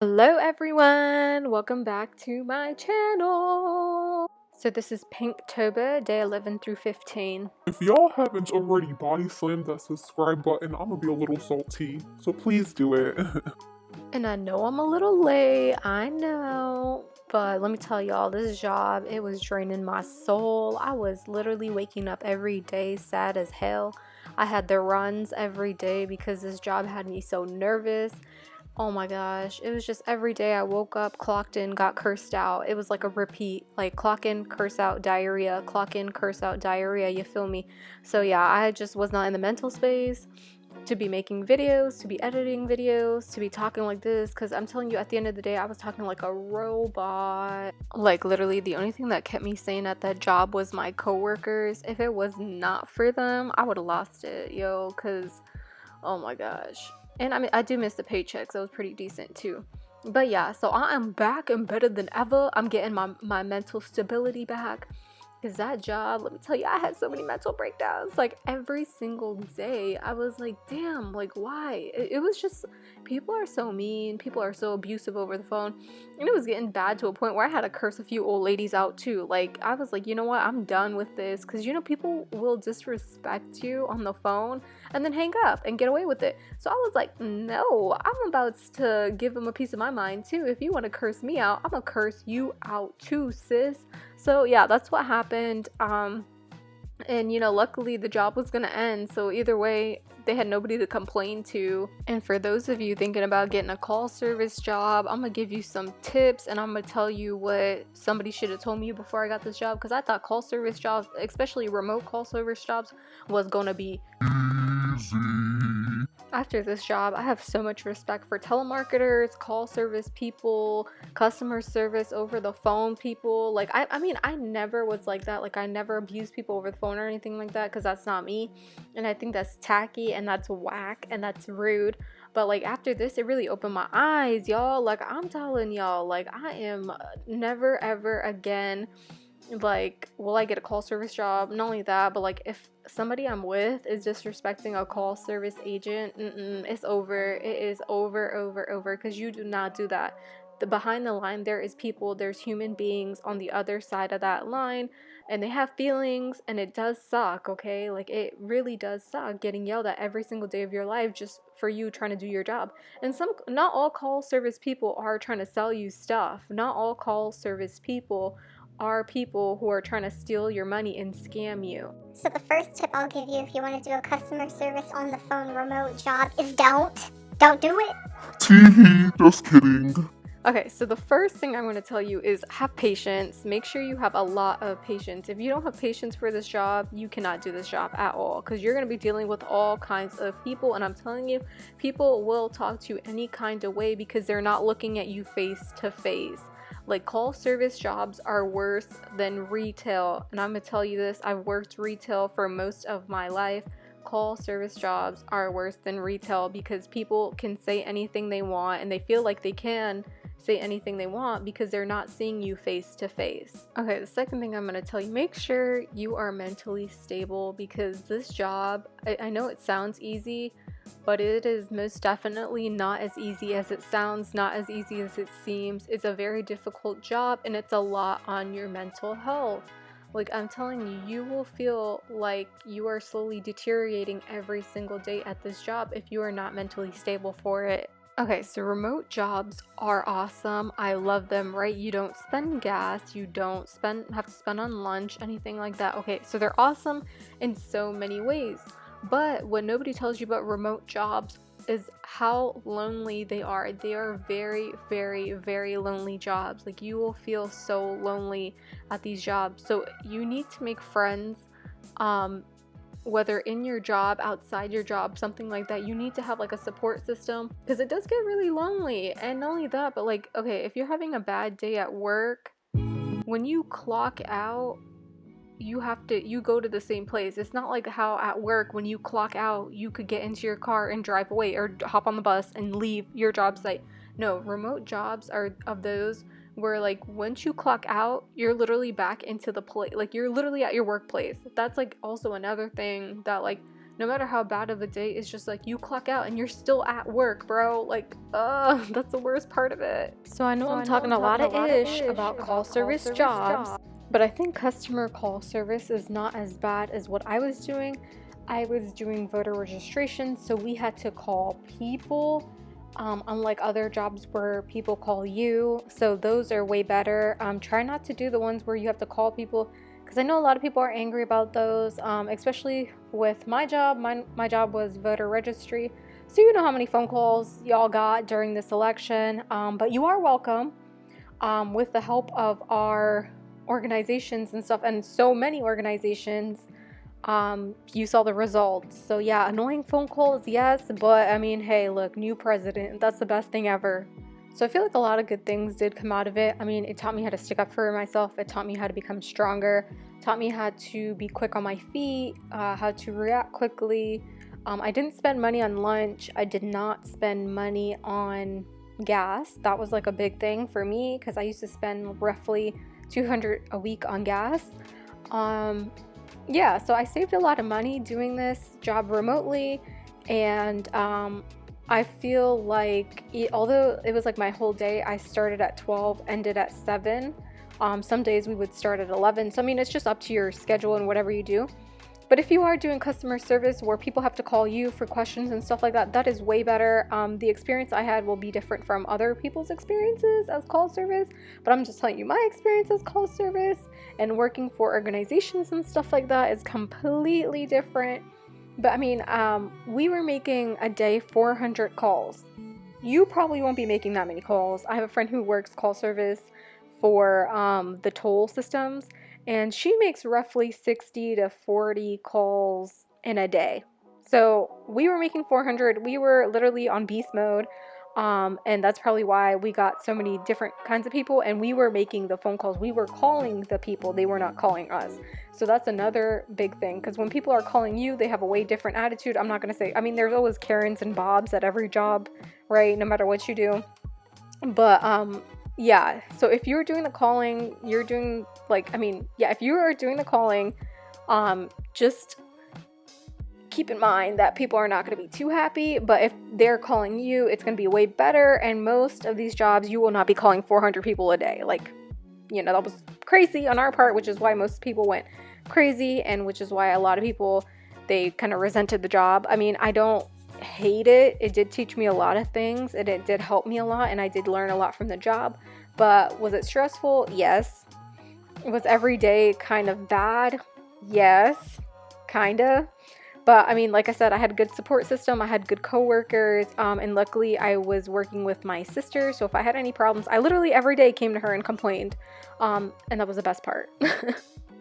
Hello everyone, welcome back to my channel. So this is Pinktober, day 11 through 15. If y'all haven't already body slammed that subscribe button, I'm gonna be a little salty, so please do it. And I know I'm a little late, I know, but let me tell y'all, this job, it was draining my soul. I was literally waking up every day sad as hell. I had the runs every day because this job had me so nervous. Oh my gosh, it was just every day I woke up, clocked in, got cursed out. It was like a repeat, like clock in, curse out, diarrhea, clock in, curse out, diarrhea, you feel me? So yeah, I just was not in the mental space to be making videos, to be editing videos, to be talking like this, because I'm telling you, at the end of the day, I was talking like a robot. Like literally the only thing that kept me sane at that job was my coworkers. If it was not for them, I would have lost it, yo, because oh my gosh. And I mean, I do miss the paychecks. That was pretty decent too. But yeah, so I am back and better than ever. I'm getting my mental stability back. Because that job, let me tell you, I had so many mental breakdowns. Like every single day, I was like, damn, like why? It was just, people are so mean. People are so abusive over the phone. And it was getting bad to a point where I had to curse a few old ladies out too. Like I was like, you know what? I'm done with this. Because you know, people will disrespect you on the phone and then hang up and get away with it. So I was like, no, I'm about to give them a piece of my mind too. If you want to curse me out, I'm gonna curse you out too, sis. So yeah, that's what happened. And you know, luckily the job was gonna end, so either way they had nobody to complain to. And for those of you thinking about getting a call service job, I'm gonna give you some tips and I'm gonna tell you what somebody should have told me before I got this job, because I thought call service jobs, especially remote call service jobs, was gonna be Easy. after this job. I have so much respect for telemarketers, call service people, customer service over the phone people. Like I mean, I never was like that. Like I never abused people over the phone or anything like that, because that's not me. And I think that's tacky and that's whack and that's rude. But like after this, it really opened my eyes, y'all. Like I'm telling y'all, like I am never ever again, like, will I get a call service job? Not only that, but like if somebody I'm with is disrespecting a call service agent, it's over. It is over, because you do not do that. Behind the line, there is people, there's human beings on the other side of that line, and they have feelings, and it does suck, okay? Like it really does suck getting yelled at every single day of your life just for you trying to do your job. And not all call service people are trying to sell you stuff. Not all call service people are people who are trying to steal your money and scam you. So the first tip I'll give you if you want to do a customer service on the phone remote job is don't do it. Teehee, just kidding. Okay, so the first thing I'm going to tell you is have patience. Make sure you have a lot of patience. If you don't have patience for this job, you cannot do this job at all, because you're going to be dealing with all kinds of people. And I'm telling you, people will talk to you any kind of way because they're not looking at you face to face. Like call service jobs are worse than retail. And I'm going to tell you this, I've worked retail for most of my life. Call service jobs are worse than retail because people can say anything they want and they feel like they can say anything they want because they're not seeing you face to face. Okay, the second thing I'm going to tell you, make sure you are mentally stable, because this job, I know it sounds easy, but it is most definitely not as easy as it sounds, not as easy as it seems. It's a very difficult job and it's a lot on your mental health. Like I'm telling you, you will feel like you are slowly deteriorating every single day at this job if you are not mentally stable for it. Okay, so remote jobs are awesome. I love them, right? You don't spend gas, you don't have to spend on lunch, anything like that. Okay, so they're awesome in so many ways. But what nobody tells you about remote jobs is how lonely they are. They are very, very, very lonely jobs. Like you will feel so lonely at these jobs. So you need to make friends, whether in your job, outside your job, something like that. You need to have like a support system, because it does get really lonely. And not only that, but like, okay, if you're having a bad day at work, when you clock out, you go to the same place. It's not like how at work when you clock out you could get into your car and drive away or hop on the bus and leave your job site. No, remote jobs are of those where like once you clock out, you're literally back into the place, like you're literally at your workplace. That's like also another thing that like no matter how bad of a day, it's just like you clock out and you're still at work, bro. Like, that's the worst part of it. So I know I'm talking a lot of ish about call service jobs, but I think customer call service is not as bad as what I was doing. I was doing voter registration, so we had to call people, unlike other jobs where people call you. So those are way better. Try not to do the ones where you have to call people, because I know a lot of people are angry about those, especially with my job. My job was voter registry, so you know how many phone calls y'all got during this election, but you are welcome. With the help of our organizations and stuff, and so many organizations, you saw the results. So yeah, annoying phone calls, yes, but I mean, hey, look, new president, that's the best thing ever. So I feel like a lot of good things did come out of it. I mean, it taught me how to stick up for myself. It taught me how to become stronger. It taught me how to be quick on my feet, how to react quickly. I didn't spend money on lunch. I did not spend money on gas. That was like a big thing for me, because I used to spend roughly $200 a week on gas. Yeah, so I saved a lot of money doing this job remotely, and I feel like although it was like my whole day, I started at 12, ended at 7. Some days we would start at 11. So I mean, it's just up to your schedule and whatever you do. But if you are doing customer service where people have to call you for questions and stuff like that, that is way better. The experience I had will be different from other people's experiences as call service, but I'm just telling you my experience as call service, and working for organizations and stuff like that is completely different. But I mean, we were making a day 400 calls. You probably won't be making that many calls. I have a friend who works call service for the toll systems, and she makes roughly 60 to 40 calls in a day. So we were making 400. We were literally on beast mode. And that's probably why we got so many different kinds of people, and we were making the phone calls. We were calling the people. They were not calling us. So that's another big thing, because when people are calling you, they have a way different attitude. I'm not going to say, I mean, there's always Karens and Bobs at every job, right? No matter what you do. But, yeah, so if you're doing the calling, you're doing if you are doing the calling, just keep in mind that people are not going to be too happy, but if they're calling you, it's going to be way better. And most of these jobs, you will not be calling 400 people a day. Like, that was crazy on our part, which is why most people went crazy, and which is why a lot of people, they kind of resented the job. I mean, I don't hate it. It did teach me a lot of things, and it did help me a lot, and I did learn a lot from the job. But was it stressful? Yes. Was every day kind of bad? Yes, kind of. But I mean, like I said, I had a good support system. I had good coworkers, and luckily I was working with my sister. So if I had any problems, I literally every day came to her and complained, and that was the best part.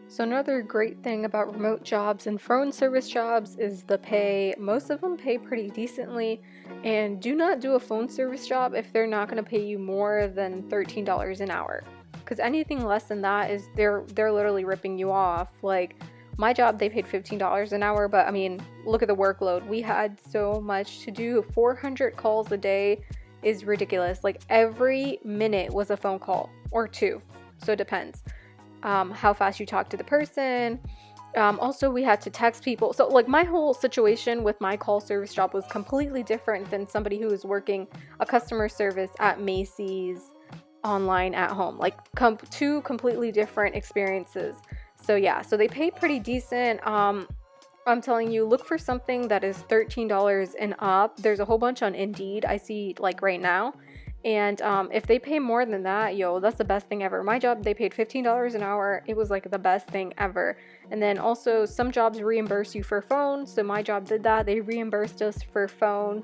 So another great thing about remote jobs and phone service jobs is the pay. Most of them pay pretty decently, and do not do a phone service job if they're not going to pay you more than $13 an hour, because anything less than that is they're literally ripping you off. Like my job, they paid $15 an hour, but I mean, look at the workload. We had so much to do. 400 calls a day is ridiculous. Like every minute was a phone call or two, so it depends. How fast you talk to the person. Also, we had to text people. So like my whole situation with my call service job was completely different than somebody who was working a customer service at Macy's online at home. Like two completely different experiences. So yeah, so they pay pretty decent. I'm telling you, look for something that is $13 and up. There's a whole bunch on Indeed I see like right now. And if they pay more than that, that's the best thing ever. My job, they paid $15 an hour. It was like the best thing ever. And then also some jobs reimburse you for phone. So my job did that. They reimbursed us for phone.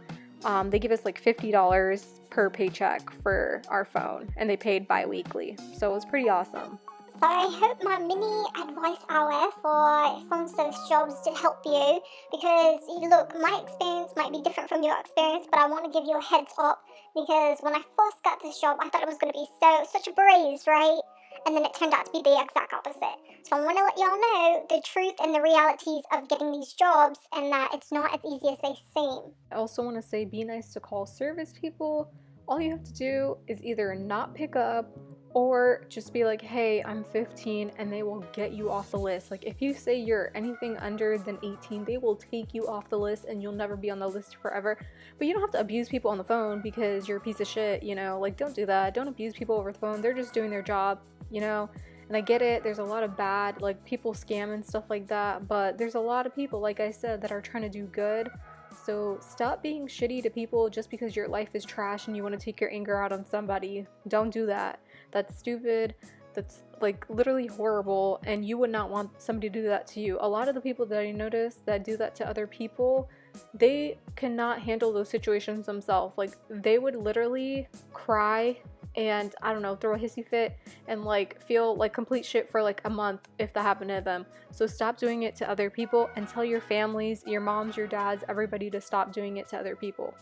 They give us like $50 per paycheck for our phone, and they paid bi-weekly. So it was pretty awesome. So I hope my mini advice hour for phone service jobs did help you, because look, my experience might be different from your experience, but I want to give you a heads up, because when I first got this job, I thought it was going to be such a breeze, right? And then it turned out to be the exact opposite. So I want to let y'all know the truth and the realities of getting these jobs, and that it's not as easy as they seem. I also want to say, be nice to call service people. All you have to do is either not pick up Or just be like, hey, I'm 15, and they will get you off the list. Like, if you say you're anything under than 18, they will take you off the list and you'll never be on the list forever. But you don't have to abuse people on the phone because you're a piece of shit, you know? Like, don't do that. Don't abuse people over the phone. They're just doing their job, you know? And I get it, there's a lot of bad, like, people scam and stuff like that, but there's a lot of people, like I said, that are trying to do good. So stop being shitty to people just because your life is trash and you want to take your anger out on somebody. Don't do that. That's stupid. That's like literally horrible, and you would not want somebody to do that to you. A lot of the people that I notice that do that to other people, they cannot handle those situations themselves. Like, they would literally cry and, I don't know, throw a hissy fit and like feel like complete shit for like a month if that happened to them. So stop doing it to other people, and tell your families, your moms, your dads, everybody to stop doing it to other people.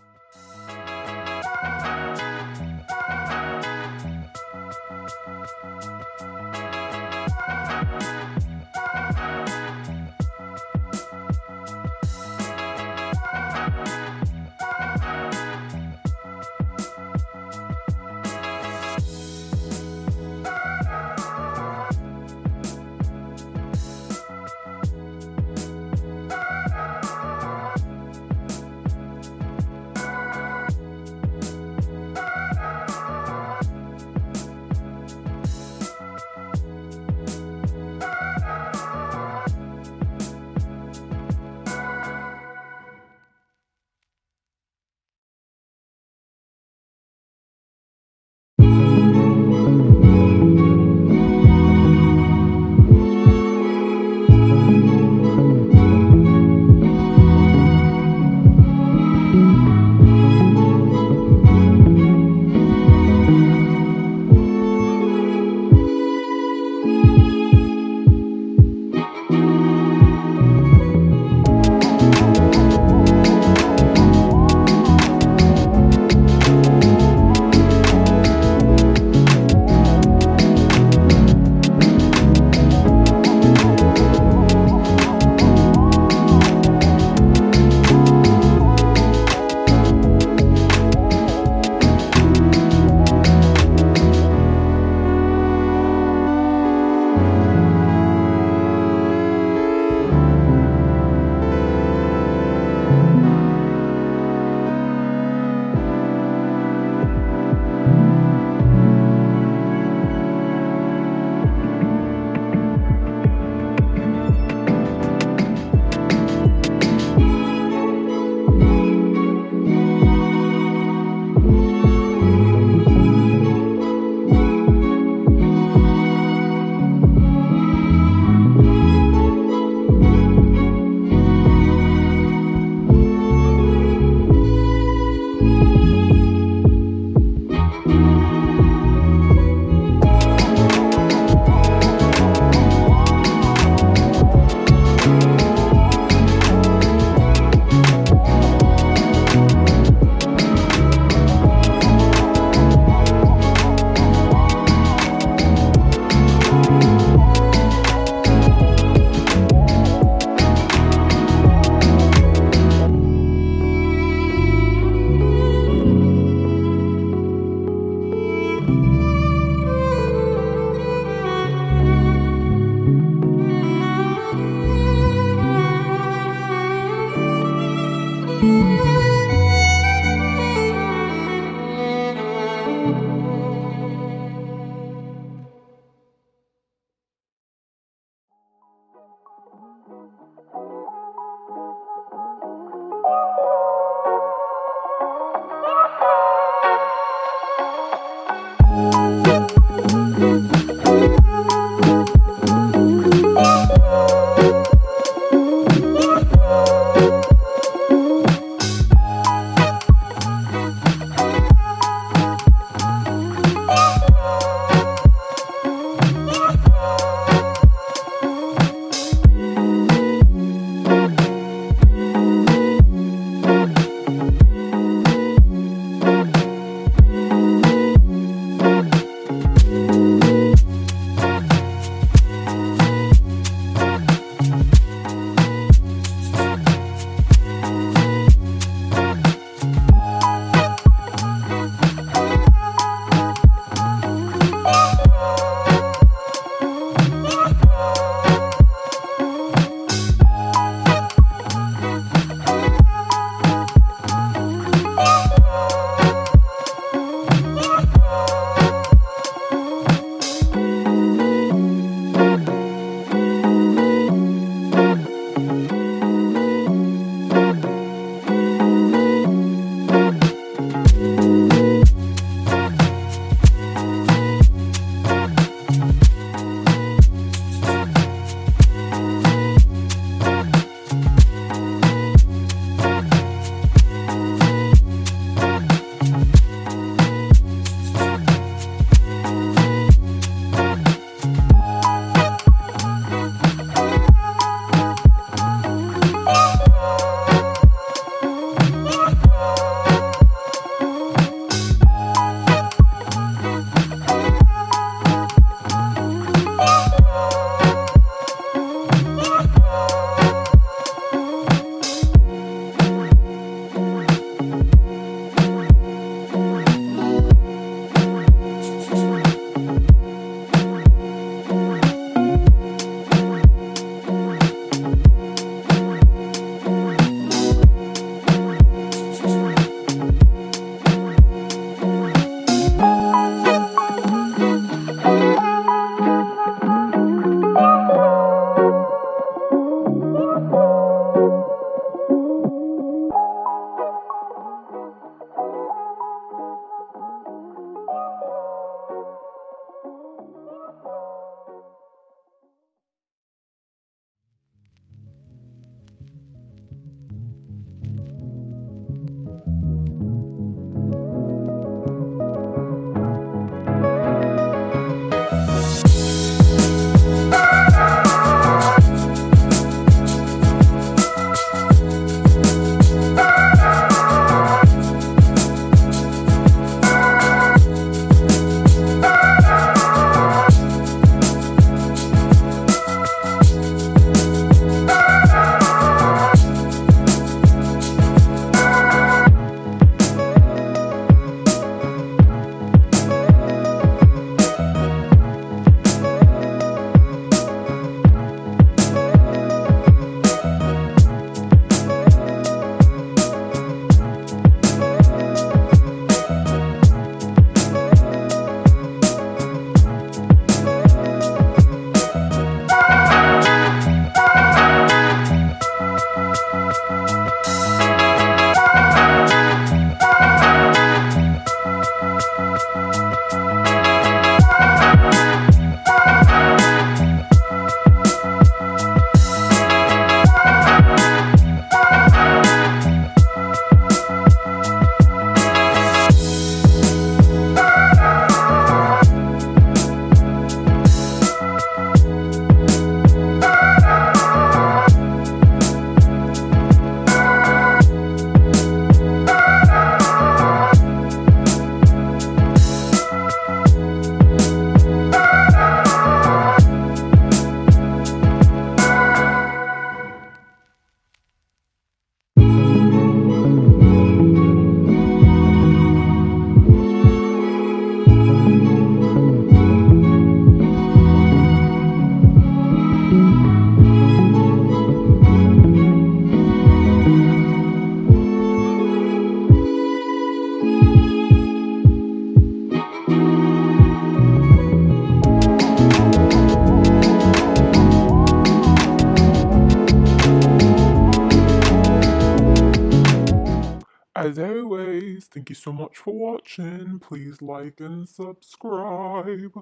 As always, thank you so much for watching. Please like and subscribe.